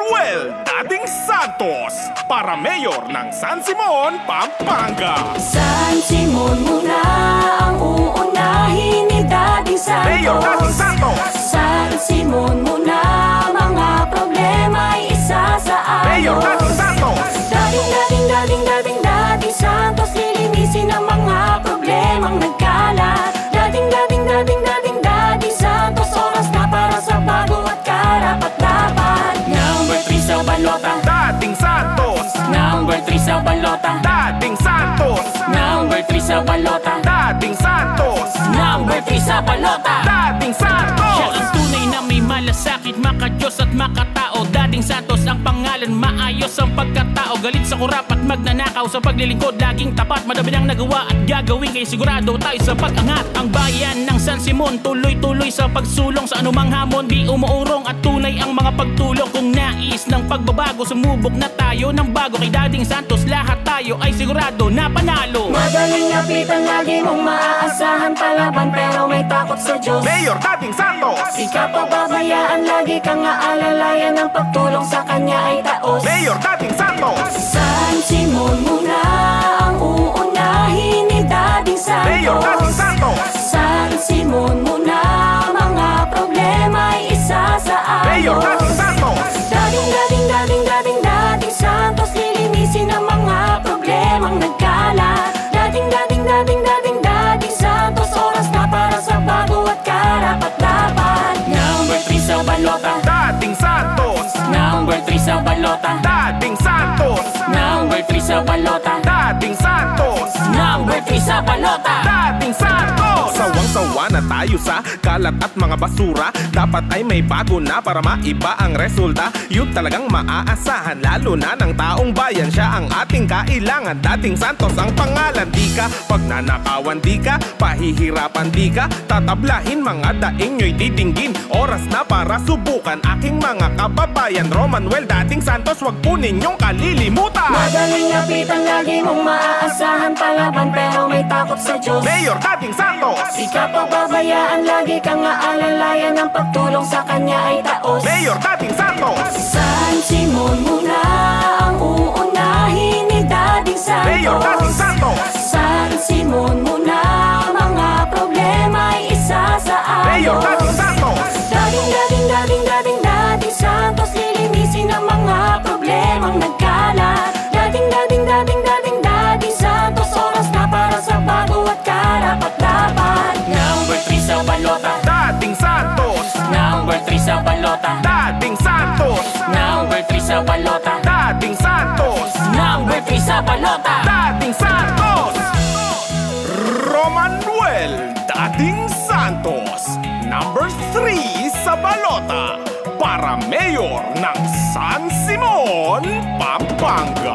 Manuel Dating Santos para mayor ng San Simon, Pampanga. San Simon muna ang uunahin ni Dating Santos. Mayor Dating Santos. San Simon muna, mga problema ay isa sa ayos. Mayor Dating Santos. Dating Santos, lilinisin ang mga problemang nagkalat. Dating Santos, oras na para sa bago at karapat-dapat. Number 3 sa balota. Dating Santos. Number 3 sa balota. Dating Santos. Number 3 sa balota. Dating Santos. Number 3 sa balota. Dating Santos. Siya ang tunay na may malasakit, makadiyos at makatao. Dating Santos ang pangalan, maayos ang pagkatao. Galit sa kurap at magnanakaw, sa paglilingkod laging tapat. Madami nang nagawa at gagawin, kaya sigurado tayo sa pag-angat. Ang bayan ng San Simon, tuloy-tuloy sa pagsulong sa anumang hamon. Di umuurong at tunay ang mga pagtulong. Kung nais ng pagbabago, sumubok na tayo ng bago. Kay Dating Santos, lahat tayo ay sigurado na panalo. Madaling lapitan, lagi mong maaasahan palaban, pero may takot sa Diyos. Mayor Dating Santos. Di ka pababayaan, lagi kang aalalayan, ang pagtulong sa kanya ay taos. Mayor Dating Santos. San Simon muna ang uunahin ni Dating Santos. Mayor Dating Santos. San Simon muna, mga problema ay isa sa ayos. Mayor Dating Santos. Dating Santos, lilinisin ang mga problemang nagkalat. Dating Santos, oras na para sa bago at karapat-dapat. Number 3 sa balota. Dating Santos. Number 3 sa balota. Dating Santos. Number 3 sa balota. Dating Santos. Number 3 sa balota. Dating Santos. Sawang-sawa na tayo sa kalat at mga basura. Dapat ay may bago na para maiba ang resulta. Yun talagang maaasahan, lalo na ng taong bayan. Siya ang ating kailangan. Dating Santos ang pangalan. Di ka pagnanakawan, di ka pahihirapan, di ka tatablahin. Mga daing nyo'y didinggin. Oras na para subukan aking mga kababayan. Manuel Dating Santos, wag po ninyong kalilimutan. Madaling lapitan, lagi mong maaasahan palaban, pero may takot sa Diyos. Mayor Dating Santos. Di ka pababayaan, lagi kang aalalayan, ang pagtulong sa kanya ay taos. Mayor Dating Santos. San Simon muna ang uunahin ni Dating Santos. Mayor Dating Santos. San Simon muna, mga problema ay isa sa ayos. Mayor Dating Santos. Dating Santos, lilinisin ang mga problemang nagkalat. Dating Santos, oras na para sa bago at karapat-dapat. Number 3 sa balota. Dating Santos. Number 3 sa balota. Dating Santos. Number 3 sa balota. Dating Santos. Number 3 sa balota. Dating Santos. Manuel Dating Santos. Number 3 sa balota para mayor ng San Simon, Pampanga.